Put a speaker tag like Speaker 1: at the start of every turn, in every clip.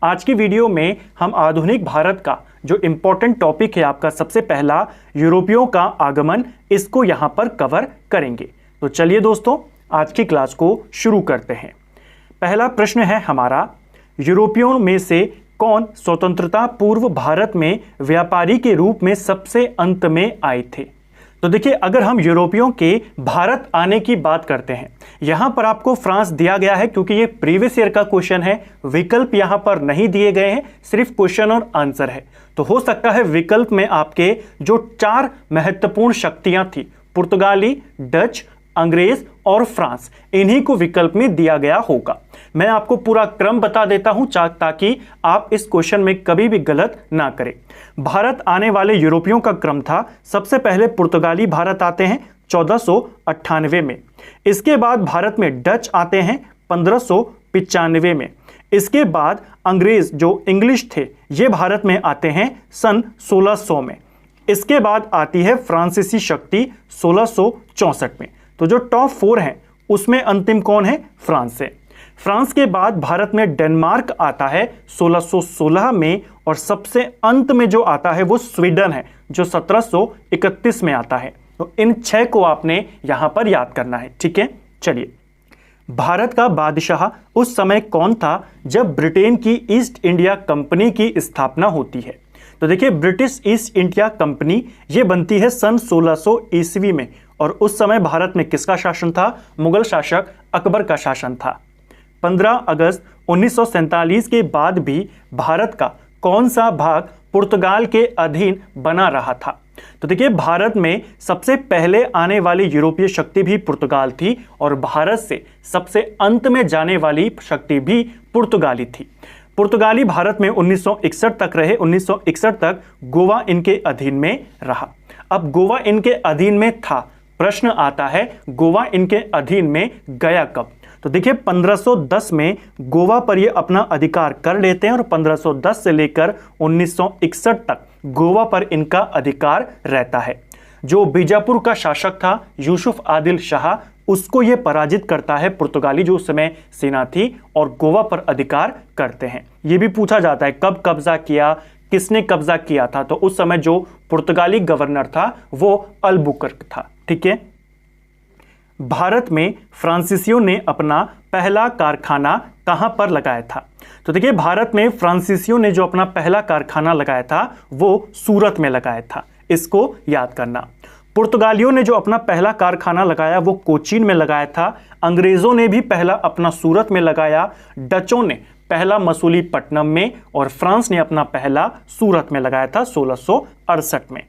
Speaker 1: आज की वीडियो में हम आधुनिक भारत का जो इम्पोर्टेंट टॉपिक है आपका सबसे पहला यूरोपियों का आगमन, इसको यहाँ पर कवर करेंगे। तो चलिए दोस्तों आज की क्लास को शुरू करते हैं। पहला प्रश्न है हमारा, यूरोपियों में से कौन स्वतंत्रता पूर्व भारत में व्यापारी के रूप में सबसे अंत में आए थे। तो देखिए, अगर हम यूरोपियों के भारत आने की बात करते हैं, यहां पर आपको फ्रांस दिया गया है क्योंकि ये प्रीवियस ईयर का क्वेश्चन है। विकल्प यहां पर नहीं दिए गए हैं, सिर्फ क्वेश्चन और आंसर है। तो हो सकता है विकल्प में आपके जो 4 महत्वपूर्ण शक्तियां थी, पुर्तगाली, डच, अंग्रेज और फ्रांस, इन्हीं को विकल्प में दिया गया होगा। मैं आपको पूरा क्रम बता देता हूं ताकि आप इस क्वेश्चन में कभी भी गलत ना करें। भारत आने वाले यूरोपियों का क्रम था, सबसे पहले पुर्तगाली भारत आते हैं 1498 में। इसके बाद भारत में डच आते हैं 1595 में। इसके बाद अंग्रेज जो इंग्लिश थे ये भारत में आते हैं सन 1600 में। इसके बाद आती है फ्रांसीसी शक्ति 1664 में। तो जो टॉप 4 हैं उसमें अंतिम कौन है? फ्रांस है। फ्रांस के बाद भारत में डेनमार्क आता है 1616 में, और सबसे अंत में जो आता है वो स्वीडन है जो 1731 में आता है। तो इन 6 को आपने यहां पर याद करना है, ठीक है। चलिए, भारत का बादशाह उस समय कौन था जब ब्रिटेन की ईस्ट इंडिया कंपनी की स्थापना होती है? तो देखिए, ब्रिटिश ईस्ट इंडिया कंपनी ये बनती है सन 1600 ईस्वी में, और उस समय भारत में किसका शासन था? मुगल शासक अकबर का शासन था। 15 अगस्त 1947 के बाद भी भारत का कौन सा भाग पुर्तगाल के अधीन बना रहा था? तो देखिए, भारत में सबसे पहले आने वाली यूरोपीय शक्ति भी पुर्तगाल थी, और भारत से सबसे अंत में जाने वाली शक्ति भी पुर्तगाली थी। पुर्तगाली भारत में 1961 तक रहे। 1961 तक गोवा इनके अधीन में रहा। अब गोवा इनके अधीन में था, प्रश्न आता है गोवा इनके अधीन में गया कब? तो देखिए, 1510 में गोवा पर ये अपना अधिकार कर लेते हैं, और 1510 से लेकर 1961 तक गोवा पर इनका अधिकार रहता है। जो बीजापुर का शासक था यूसुफ आदिल शाह, उसको ये पराजित करता है पुर्तगाली जो उस समय सेना थी, और गोवा पर अधिकार करते हैं। ये भी पूछा जाता है कब कब्जा किया, किसने कब्जा किया था? तो उस समय जो पुर्तगाली गवर्नर था वो अल्बुकर्क था, ठीक है। भारत में फ्रांसीसियों ने अपना पहला कारखाना कहां पर लगाया था? तो देखिए, भारत में फ्रांसीसियों ने जो अपना पहला कारखाना लगाया था वो सूरत में लगाया था, इसको याद करना। पुर्तगालियों ने जो अपना पहला कारखाना लगाया वो कोचीन में लगाया था। अंग्रेजों ने भी पहला अपना सूरत में लगाया। डचों ने पहला मसूलीपट्टनम में, और फ्रांस ने अपना पहला सूरत में लगाया था 1668 में।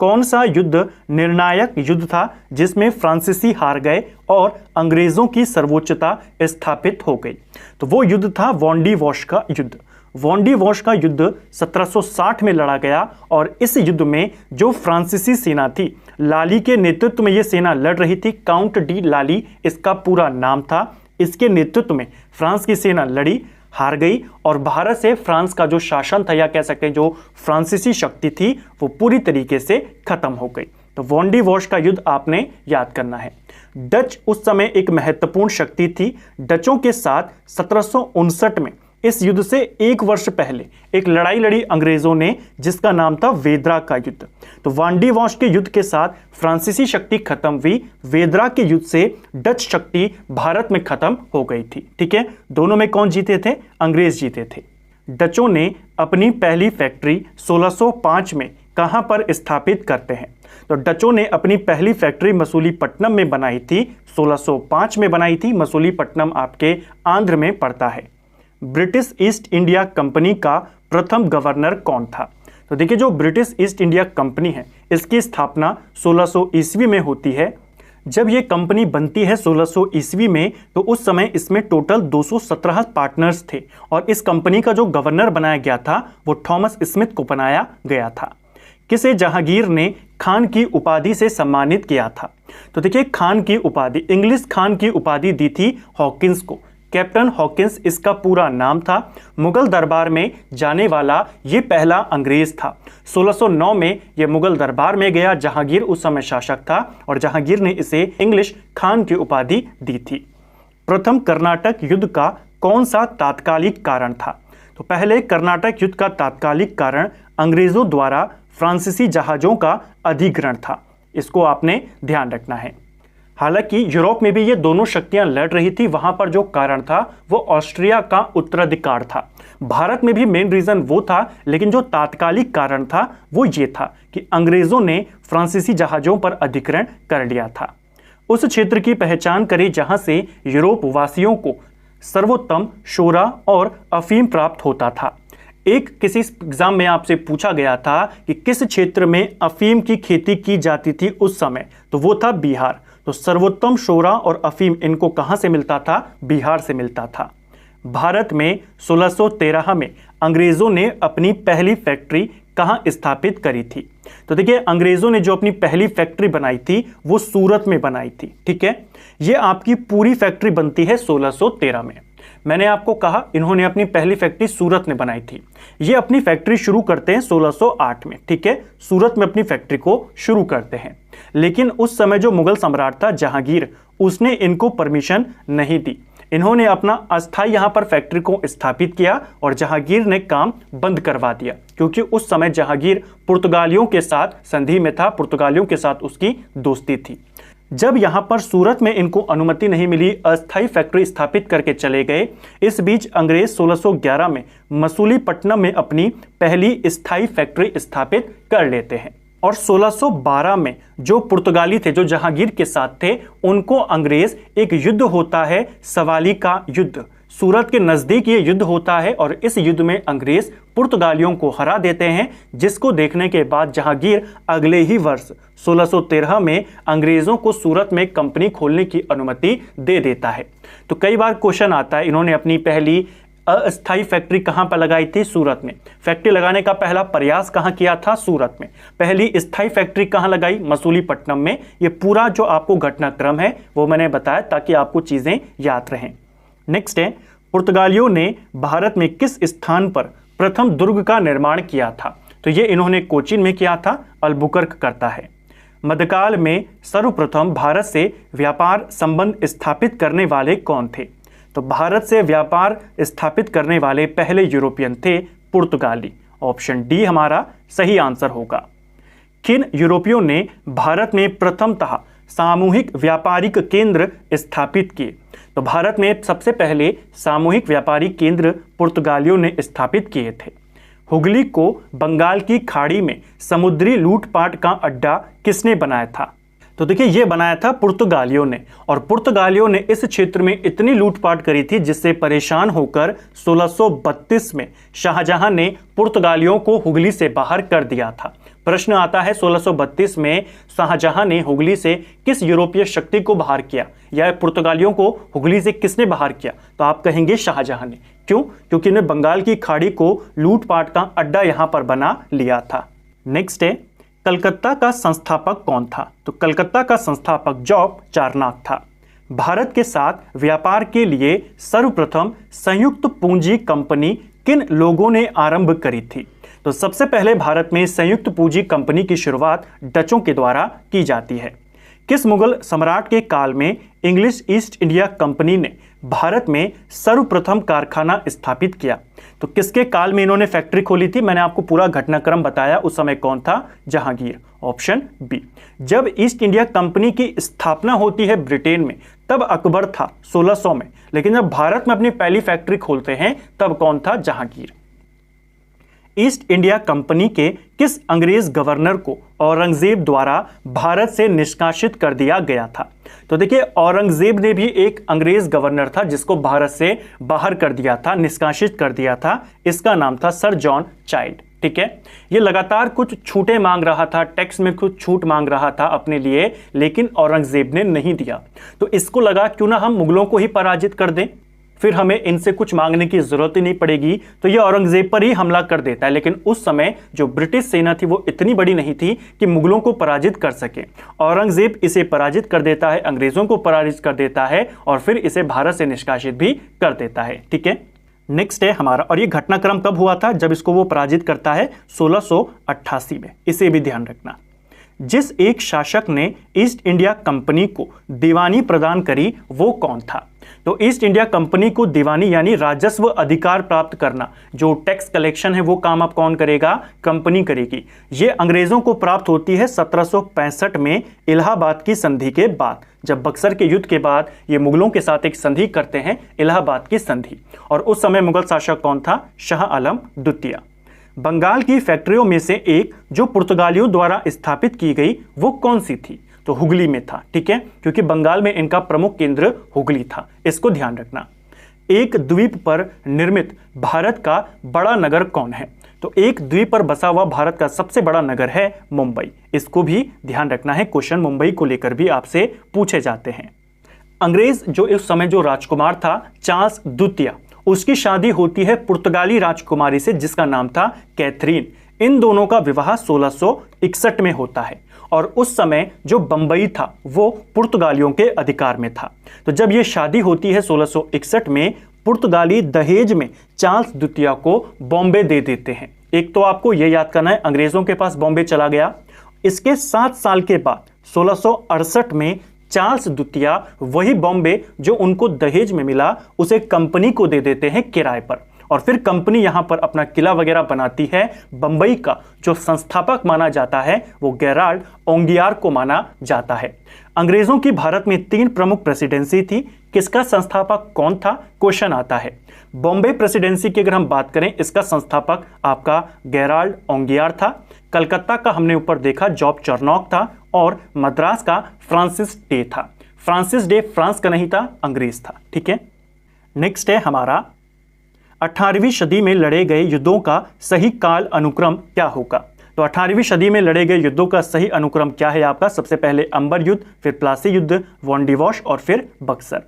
Speaker 1: कौन सा युद्ध निर्णायक युद्ध था जिसमें फ्रांसीसी हार गए और अंग्रेजों की सर्वोच्चता स्थापित हो गई? तो वो युद्ध था वॉन्डी वॉश का युद्ध। वॉन्डी वॉश का युद्ध 1760 में लड़ा गया, और इस युद्ध में जो फ्रांसीसी सेना थी, लाली के नेतृत्व में ये सेना लड़ रही थी। काउंट डी लाली इसका पूरा नाम था। इसके नेतृत्व में फ्रांस की सेना लड़ी, हार गई, और भारत से फ्रांस का जो शासन था, या कह सकते हैं जो फ्रांसीसी शक्ति थी, वो पूरी तरीके से खत्म हो गई। तो वॉन्डी वॉश का युद्ध आपने याद करना है। डच उस समय एक महत्वपूर्ण शक्ति थी। डचों के साथ 1759 में इस युद्ध से 1 वर्ष पहले एक लड़ाई लड़ी अंग्रेजों ने, जिसका नाम था वेदरा का युद्ध। तो वॉन्डी वॉश के युद्ध के साथ फ्रांसीसी शक्ति खत्म हुई। वेदरा के युद्ध से डच शक्ति भारत में खत्म हो गई थी, ठीक है। दोनों में कौन जीते थे? अंग्रेज जीते थे। डचों ने अपनी पहली फैक्ट्री 1605 में कहां पर स्थापित करते हैं? तो डचों ने अपनी पहली फैक्ट्री मसूलीपट्टनम में बनाई थी, 1605 में बनाई थी। मसूलीपट्टनम आपके आंध्र में पड़ता है। ब्रिटिश ईस्ट इंडिया कंपनी का प्रथम गवर्नर कौन था? तो देखिए, जो ब्रिटिश ईस्ट इंडिया कंपनी है इसकी स्थापना 1600 ईस्वी में होती है। जब ये कंपनी बनती है 1600 ईस्वी में, तो उस समय इसमें टोटल 217 पार्टनर्स थे, और इस कंपनी का जो गवर्नर बनाया गया था वो थॉमस स्मिथ को बनाया गया था। किसे जहांगीर ने खान की उपाधि से सम्मानित किया था? तो देखिए, खान की उपाधि, इंग्लिश खान की उपाधि दी थी हॉकिंस को। कैप्टन हॉकिंस इसका पूरा नाम था। मुगल दरबार में जाने वाला ये पहला अंग्रेज था। 1609 में ये मुगल दरबार में गया। जहांगीर उस समय शासक था, और जहांगीर ने इसे इंग्लिश खान की उपाधि दी थी। प्रथम कर्नाटक युद्ध का कौन सा तात्कालिक कारण था? तो पहले कर्नाटक युद्ध का तात्कालिक कारण अंग्रेजों द्वारा फ्रांसीसी जहाजों का अधिग्रहण था, इसको आपने ध्यान रखना है। हालांकि यूरोप में भी ये दोनों शक्तियां लड़ रही थी, वहां पर जो कारण था वो ऑस्ट्रिया का उत्तराधिकार था। भारत में भी मेन रीजन वो था, लेकिन जो तात्कालिक कारण था वो ये था कि अंग्रेजों ने फ्रांसीसी जहाजों पर अधिग्रहण कर लिया था। उस क्षेत्र की पहचान करें जहां से यूरोप वासियों को सर्वोत्तम शोरा और अफीम प्राप्त होता था। किसी एग्जाम में आपसे पूछा गया था कि किस क्षेत्र में अफीम की खेती की जाती थी उस समय, तो वो था बिहार। तो सर्वोत्तम शोरा और अफीम इनको कहां से मिलता था? बिहार से मिलता था। भारत में 1613 में अंग्रेजों ने अपनी पहली फैक्ट्री कहां स्थापित करी थी? तो देखिए, अंग्रेजों ने जो अपनी पहली फैक्ट्री बनाई थी वो सूरत में बनाई थी। ठीक है, ये आपकी पूरी फैक्ट्री बनती है 1613 में। मैंने आपको कहा इन्होंने अपनी पहली फैक्ट्री सूरत में बनाई थी। ये अपनी फैक्ट्री शुरू करते हैं 1608 में। ठीक है, सूरत में अपनी फैक्ट्री को शुरू करते हैं, लेकिन उस समय जो मुगल सम्राट था जहांगीर, उसने इनको परमिशन नहीं दी। इन्होंने अपना अस्थायी यहां पर फैक्ट्री को स्थापित किया और जहांगीर ने काम बंद करवा दिया, क्योंकि उस समय जहांगीर पुर्तगालियों के साथ संधि में था, पुर्तगालियों के साथ उसकी दोस्ती थी। जब यहां पर सूरत में इनको अनुमति नहीं मिली, अस्थायी फैक्ट्री स्थापित करके चले गए। इस बीच अंग्रेज 1611 में मसूलीपट्टनम में अपनी पहली स्थायी फैक्ट्री स्थापित कर लेते हैं और 1612 में जो पुर्तगाली थे, जो जहांगीर के साथ थे, उनको अंग्रेज, एक युद्ध होता है सवाली का युद्ध, सूरत के नजदीक ये युद्ध होता है और इस युद्ध में अंग्रेज पुर्तगालियों को हरा देते हैं, जिसको देखने के बाद जहांगीर अगले ही वर्ष 1613 में अंग्रेजों को सूरत में कंपनी खोलने की अनुमति दे देता है। तो कई बार क्वेश्चन आता है, इन्होंने अपनी पहली अस्थायी फैक्ट्री कहां पर लगाई थी? सूरत में। फैक्ट्री लगाने का पहला प्रयास कहां किया था? सूरत में। पहली स्थायी फैक्ट्री कहां लगाई? मसूलीपट्टनम में। ये पूरा जो आपको घटनाक्रम है वो मैंने बताया ताकि आपको चीजें याद रहें। नेक्स्ट है, पुर्तगालियों ने भारत में किस स्थान पर प्रथम दुर्ग का निर्माण किया था? तो ये इन्होंने कोचीन में किया था, अल्बुकर्क करता है। मध्यकाल में सर्वप्रथम भारत से व्यापार संबंध स्थापित करने वाले कौन थे? तो भारत से व्यापार स्थापित करने वाले पहले यूरोपियन थे पुर्तगाली। ऑप्शन डी हमारा सही आंसर होगा। किन यूरोपियों ने भारत में प्रथमतः सामूहिक व्यापारिक केंद्र स्थापित किए? तो भारत में सबसे पहले सामूहिक व्यापारिक केंद्र पुर्तगालियों ने स्थापित किए थे। हुगली को बंगाल की खाड़ी में समुद्री लूटपाट का अड्डा किसने बनाया था? तो देखिए, ये बनाया था पुर्तगालियों ने, और पुर्तगालियों ने इस क्षेत्र में इतनी लूटपाट करी थी जिससे परेशान होकर 1632 में शाहजहां ने पुर्तगालियों को हुगली से बाहर कर दिया था। प्रश्न आता है 1632 में शाहजहां ने हुगली से किस यूरोपीय शक्ति को बाहर किया, या पुर्तगालियों को हुगली से किसने बाहर किया? तो आप कहेंगे शाहजहां ने। क्यों? क्योंकि इन्हें बंगाल की खाड़ी को लूटपाट का अड्डा यहां पर बना लिया था। नेक्स्ट है, कलकत्ता का संस्थापक कौन था? तो कलकत्ता का संस्थापक जॉब चारनाक था। भारत के साथ व्यापार के लिए सर्वप्रथम संयुक्त पूंजी कंपनी किन लोगों ने आरंभ करी थी? तो सबसे पहले भारत में संयुक्त पूंजी कंपनी की शुरुआत डचों के द्वारा की जाती है। किस मुगल सम्राट के काल में इंग्लिश ईस्ट इंडिया कंपनी ने भारत में सर्वप्रथम कारखाना स्थापित किया? तो किसके काल में इन्होंने फैक्ट्री खोली थी? मैंने आपको पूरा घटनाक्रम बताया, उस समय कौन था? जहांगीर। Option B. जब ईस्ट इंडिया कंपनी की स्थापना होती है ब्रिटेन में, तब अकबर था 1600 में, लेकिन जब भारत में अपनी पहली फैक्ट्री खोलते हैं तब कौन था? जहांगीर। ईस्ट इंडिया कंपनी के किस अंग्रेज गवर्नर को औरंगजेब द्वारा भारत से निष्कासित कर दिया गया था? तो देखिए, औरंगजेब ने भी एक अंग्रेज गवर्नर था जिसको भारत से बाहर कर दिया था, निष्कासित कर दिया था। इसका नाम था सर जॉन चाइल्ड। ठीक है, ये लगातार कुछ छूटें मांग रहा था, टैक्स में कुछ छूट मांग रहा था अपने लिए, लेकिन औरंगजेब ने नहीं दिया। तो इसको लगा क्यों ना हम मुगलों को ही पराजित कर दें, फिर हमें इनसे कुछ मांगने की जरूरत ही नहीं पड़ेगी। तो ये औरंगजेब पर ही हमला कर देता है, लेकिन उस समय जो ब्रिटिश सेना थी वो इतनी बड़ी नहीं थी कि मुगलों को पराजित कर सके। औरंगजेब इसे पराजित कर देता है, अंग्रेजों को पराजित कर देता है और फिर इसे भारत से निष्कासित भी कर देता है। ठीक है, नेक्स्ट है हमारा, और ये घटनाक्रम कब हुआ था? जब इसको वो पराजित करता है 1688 में। इसे भी ध्यान रखना। जिस एक शासक ने ईस्ट इंडिया कंपनी को दीवानी प्रदान करी वो कौन था? तो ईस्ट इंडिया कंपनी को दीवानी यानी राजस्व अधिकार प्राप्त करना, जो टैक्स कलेक्शन है वो काम अब कौन करेगा? कंपनी करेगी। ये अंग्रेजों को प्राप्त होती है 1765 में इलाहाबाद की संधि के बाद, जब बक्सर के युद्ध के बाद ये मुगलों के साथ एक संधि करते हैं, इलाहाबाद की संधि। और उस समय मुगल शासक कौन था? शाह आलम द्वितीय। बंगाल की फैक्ट्रियों में से एक जो पुर्तगालियों द्वारा स्थापित की गई वो कौन सी थी? तो हुगली में था, ठीक है, क्योंकि बंगाल में इनका प्रमुख केंद्र हुगली था, इसको ध्यान रखना। एक द्वीप पर निर्मित भारत का बड़ा नगर कौन है? तो एक द्वीप पर बसा हुआ भारत का सबसे बड़ा नगर है मुंबई, इसको भी ध्यान रखना है। क्वेश्चन मुंबई को लेकर भी आपसे पूछे जाते हैं। अंग्रेज जो इस समय जो राजकुमार था चार्ल्स द्वितीय, उसकी शादी होती है पुर्तगाली राजकुमारी से जिसका नाम था कैथरीन। इन दोनों का विवाह 1661 में होता है और उस समय जो बंबई था वो पुर्तगालियों के अधिकार में था। तो जब ये शादी होती है 1661 में, पुर्तगाली दहेज में चार्ल्स द्वितीय को बॉम्बे दे देते हैं। एक तो आपको यह याद करना है अंग्रेजों के पास बॉम्बे चला गया। इसके 7 साल के बाद 1668 में चार्ल्स द्वितीय वही बॉम्बे जो उनको दहेज में मिला उसे कंपनी को दे देते हैं किराए पर, और फिर कंपनी यहां पर अपना किला वगैरह बनाती है। बंबई का जो संस्थापक माना जाता है वो गेराल्ड ओंगियार को माना जाता है। अंग्रेजों की भारत में 3 प्रमुख प्रेसिडेंसी थी। किसका संस्थापक कौन था? क्वेश्चन आता है। बॉम्बे प्रेसिडेंसी की अगर हम बात करें, इसका संस्थापक आपका गेराल्ड ओंगियार था। कलकत्ता का हमने ऊपर देखा जॉब चार्नोक था, और मद्रास का फ्रांसिस डे था। फ्रांसिस डे फ्रांस का नहीं था, अंग्रेज था, ठीक है। नेक्स्ट है हमारा 18वीं सदी में लड़े गए युद्धों का सही काल अनुक्रम क्या होगा? तो 18वीं सदी में लड़े गए युद्धों का सही अनुक्रम क्या है आपका? सबसे पहले अंबर युद्ध, फिर प्लासी युद्ध, वॉन्डिवॉश और फिर बक्सर।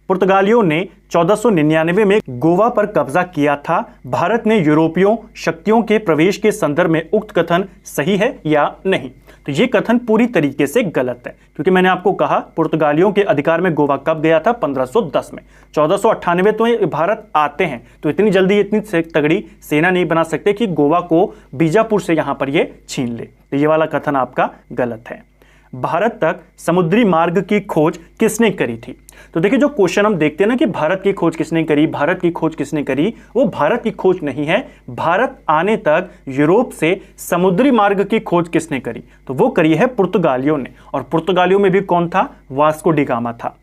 Speaker 1: पुर्तगालियों ने 1499 में गोवा पर कब्जा किया था। भारत में यूरोपियों शक्तियों के प्रवेश के संदर्भ में उक्त कथन सही है या नहीं? तो ये कथन पूरी तरीके से गलत है, क्योंकि मैंने आपको कहा पुर्तगालियों के अधिकार में गोवा कब गया था? 1510 में। 1498 तो ये भारत आते हैं, तो इतनी जल्दी इतनी तगड़ी सेना नहीं बना सकते कि गोवा को बीजापुर से यहां पर ये छीन ले। तो ये वाला कथन आपका गलत है। भारत तक समुद्री मार्ग की खोज किसने करी थी? तो देखिए जो क्वेश्चन हम देखते हैं ना कि भारत की खोज किसने करी, भारत की खोज किसने करी, वो भारत की खोज नहीं है। भारत आने तक यूरोप से समुद्री मार्ग की खोज किसने करी? तो वो करी है पुर्तगालियों ने। और पुर्तगालियों में भी कौन था? वास्को डी गामा था।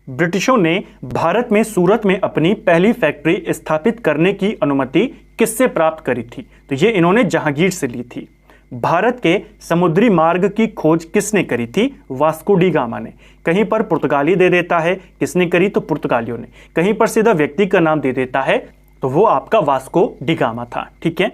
Speaker 1: ब्रिटिशों ने भारत में सूरत में अपनी पहली फैक्ट्री स्थापित करने की अनुमति किससे प्राप्त करी थी? तो ये इन्होंने जहांगीर से ली थी। भारत के समुद्री मार्ग की खोज किसने करी थी? वास्को डी गामा ने। कहीं पर पुर्तगाली दे देता है, किसने करी? तो पुर्तगालियों ने। कहीं पर सीधा व्यक्ति का नाम दे देता है तो वो आपका वास्को डी गामा था, ठीक है।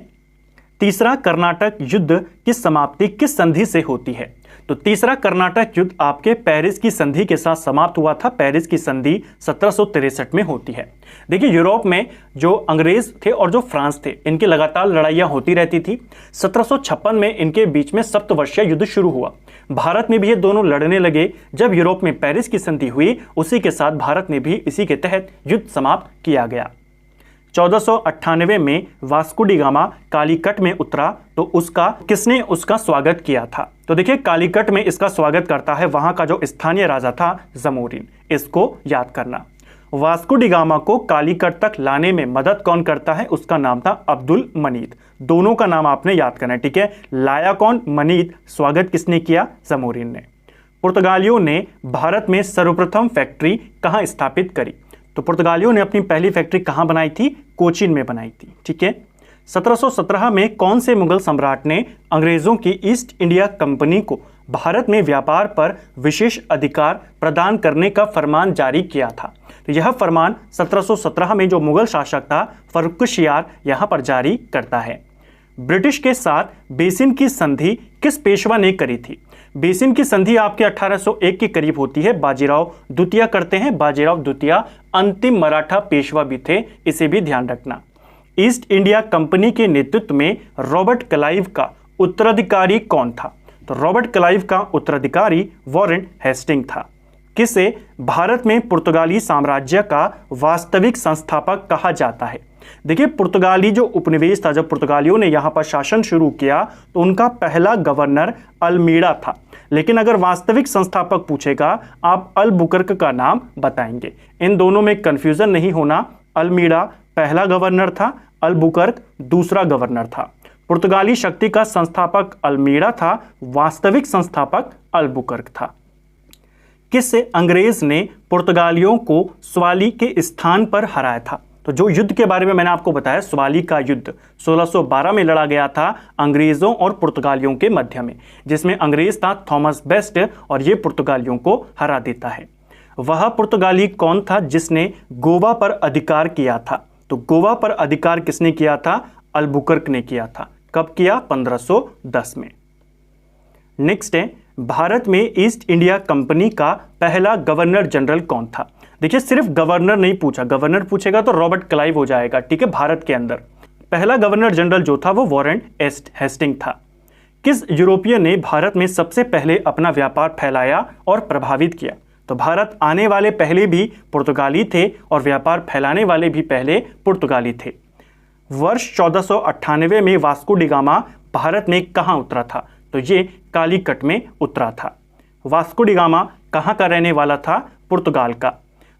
Speaker 1: तीसरा कर्नाटक युद्ध की समाप्ति किस संधि से होती है? तो तीसरा कर्नाटक युद्ध आपके पेरिस की संधि के साथ समाप्त हुआ था। पेरिस की संधि 1763 में होती है। देखिए यूरोप में जो अंग्रेज थे और जो फ्रांस थे, इनकी लगातार लड़ाइयां होती रहती थी। 1756 में इनके बीच में सप्तवर्षीय युद्ध शुरू हुआ। भारत में भी ये दोनों लड़ने लगे। जब यूरोप में पेरिस की संधि हुई, उसी के साथ भारत में भी इसी के तहत युद्ध समाप्त किया गया। 1498 में वास्को डी गामा कालीकट में उतरा, तो किसने उसका स्वागत किया था? तो देखिए कालीकट में इसका स्वागत करता है वहां का जो स्थानीय राजा था जमोरिन, इसको याद करना। वास्को डी गामा को कालीकट तक लाने में मदद कौन करता है? उसका नाम था अब्दुल मनीद। दोनों का नाम आपने याद करना है, ठीक है। लाया कौन? मनीद। स्वागत किसने किया? जमोरिन ने। पुर्तगालियों ने भारत में सर्वप्रथम फैक्ट्री कहां स्थापित करी? तो पुर्तगालियों ने अपनी पहली फैक्ट्री कहां बनाई थी? कोचीन में बनाई थी, ठीक है। 1717 में कौन से मुगल सम्राट ने अंग्रेजों की ईस्ट इंडिया कंपनी को भारत में व्यापार पर विशेष अधिकार प्रदान करने का फरमान जारी किया था? तो यह फरमान 1717 में जो मुगल शासक था फर्रुखशियार यहां पर जारी करता है। ब्रिटिश के साथ बेसिन की संधि किस पेशवा ने करी थी? बेसिन की संधि आपके 1801 के करीब होती है। बाजीराव द्वितीय करते हैं। बाजीराव द्वितीय अंतिम मराठा पेशवा भी थे, इसे भी ध्यान रखना। ईस्ट इंडिया कंपनी के नेतृत्व में रॉबर्ट क्लाइव का उत्तराधिकारी कौन था? तो रॉबर्ट क्लाइव का उत्तराधिकारी वॉरेन हेस्टिंग था। किसे भारत में पुर्तगाली साम्राज्य का वास्तविक संस्थापक कहा जाता है? देखिए पुर्तगाली जो उपनिवेश था, जब पुर्तगालियों ने यहाँ पर शासन शुरू किया तो उनका पहला गवर्नर अल्मीड़ा था। लेकिन अगर वास्तविक संस्थापक पूछेगा आप अल्बुकर्क का नाम बताएंगे। इन दोनों में कंफ्यूजन नहीं होना, अल्मीड़ा पहला गवर्नर था, अल्बुकर्क दूसरा गवर्नर था। पुर्तगाली शक्ति का संस्थापक अल्मीड़ा था, वास्तविक संस्थापक अल्बुकर्क था। किससे अंग्रेज ने पुर्तगालियों को स्वाली के स्थान पर हराया था? तो जो युद्ध के बारे में मैंने आपको बताया, स्वाली का युद्ध 1612 में लड़ा गया था अंग्रेजों और पुर्तगालियों के मध्य में, जिसमें अंग्रेज था थॉमस बेस्ट और ये पुर्तगालियों को हरा देता है। वह पुर्तगाली कौन था जिसने गोवा पर अधिकार किया था? तो गोवा पर अधिकार किसने किया था? अल्बुकर्क ने किया था। कब किया? 1510 में। नेक्स्ट है, भारत में ईस्ट इंडिया कंपनी का पहला गवर्नर जनरल कौन था? देखिए सिर्फ गवर्नर नहीं पूछा, गवर्नर पूछेगा तो रॉबर्ट क्लाइव हो जाएगा, ठीक है। भारत के अंदर पहला गवर्नर जनरल जो था वो वॉरेन हेस्टिंग था। किस यूरोपियन ने भारत में सबसे पहले अपना व्यापार फैलाया और प्रभावित किया? तो भारत आने वाले पहले भी पुर्तगाली थे और व्यापार फैलाने वाले भी पहले पुर्तगाली थे। वर्ष 1498 में वास्को डी गामा भारत में कहाँ उतरा था? तो ये कालीकट में उतरा था। वास्को डी गामा कहाँ का रहने वाला था? पुर्तगाल का।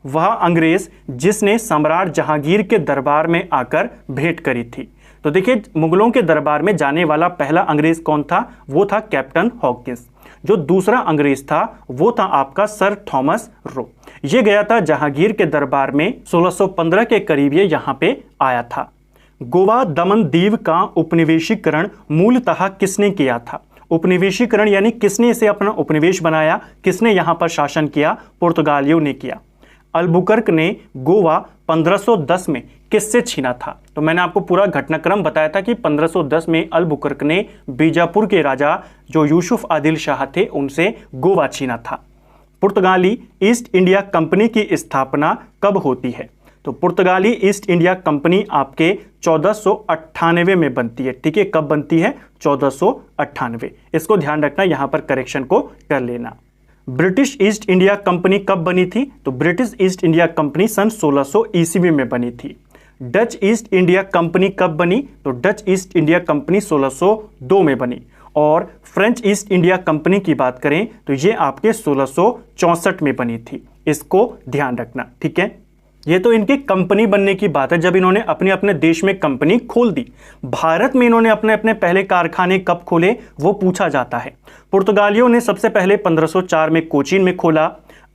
Speaker 1: वह अंग्रेज जिसने सम्राट जहांगीर के दरबार में आकर भेंट करी थी। तो देखिए मुगलों के दरबार में जाने वाला पहला अंग्रेज कौन था? वो था कैप्टन हॉकिंस। जो दूसरा अंग्रेज था वो था आपका सर थॉमस रो। ये गया था जहांगीर के दरबार में 1615 के करीब ये यहाँ पे आया था। गोवा दमन दीव का उपनिवेशीकरण मूलतः किसने किया था? उपनिवेशीकरण यानी किसने इसे अपना उपनिवेश बनाया, किसने यहाँ पर शासन किया? पुर्तगालियों ने किया। अल्बुकर्क ने गोवा 1510 में किससे छीना था? तो मैंने आपको पूरा घटनाक्रम बताया था कि 1510 में अल्बुकर्क ने बीजापुर के राजा जो यूसुफ आदिल शाह थे उनसे गोवा छीना था। पुर्तगाली ईस्ट इंडिया कंपनी की स्थापना कब होती है? तो पुर्तगाली ईस्ट इंडिया कंपनी आपके 1498 में बनती है, ठीक है। कब बनती है? 1498। इसको ध्यान रखना, यहां पर करेक्शन को कर लेना। ब्रिटिश ईस्ट इंडिया कंपनी कब बनी थी? तो ब्रिटिश ईस्ट इंडिया कंपनी सन 1600 ईस्वी में बनी थी। डच ईस्ट इंडिया कंपनी कब बनी? तो डच ईस्ट इंडिया कंपनी 1602 में बनी। और फ्रेंच ईस्ट इंडिया कंपनी की बात करें तो ये आपके 1664 में बनी थी। इसको ध्यान रखना, ठीक है। ये तो इनकी कंपनी बनने की बात है, जब इन्होंने अपने अपने देश में कंपनी खोल दी। भारत में इन्होंने अपने अपने पहले कारखाने कब खोले वो पूछा जाता है। पुर्तगालियों ने सबसे पहले 1504 में कोचीन में खोला।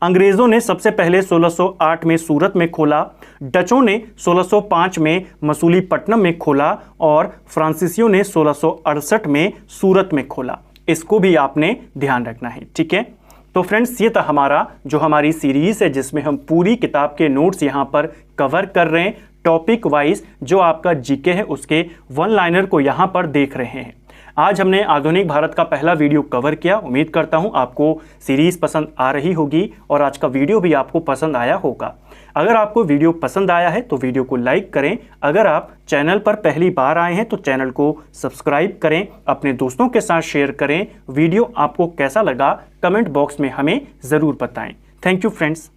Speaker 1: अंग्रेजों ने सबसे पहले 1608 में सूरत में खोला। डचों ने 1605 में मसूलीपट्टनम में खोला और फ्रांसीसियों ने 1668 में सूरत में खोला। इसको भी आपने ध्यान रखना है, ठीक है। तो फ्रेंड्स ये था हमारी सीरीज है जिसमें हम पूरी किताब के नोट्स यहाँ पर कवर कर रहे हैं। टॉपिक वाइज जो आपका जीके है उसके वन लाइनर को यहाँ पर देख रहे हैं। आज हमने आधुनिक भारत का पहला वीडियो कवर किया। उम्मीद करता हूँ आपको सीरीज पसंद आ रही होगी और आज का वीडियो भी आपको पसंद आया होगा। अगर आपको वीडियो पसंद आया है तो वीडियो को लाइक करें। अगर आप चैनल पर पहली बार आए हैं तो चैनल को सब्सक्राइब करें, अपने दोस्तों के साथ शेयर करें। वीडियो आपको कैसा लगा कमेंट बॉक्स में हमें ज़रूर बताएं। Thank you friends.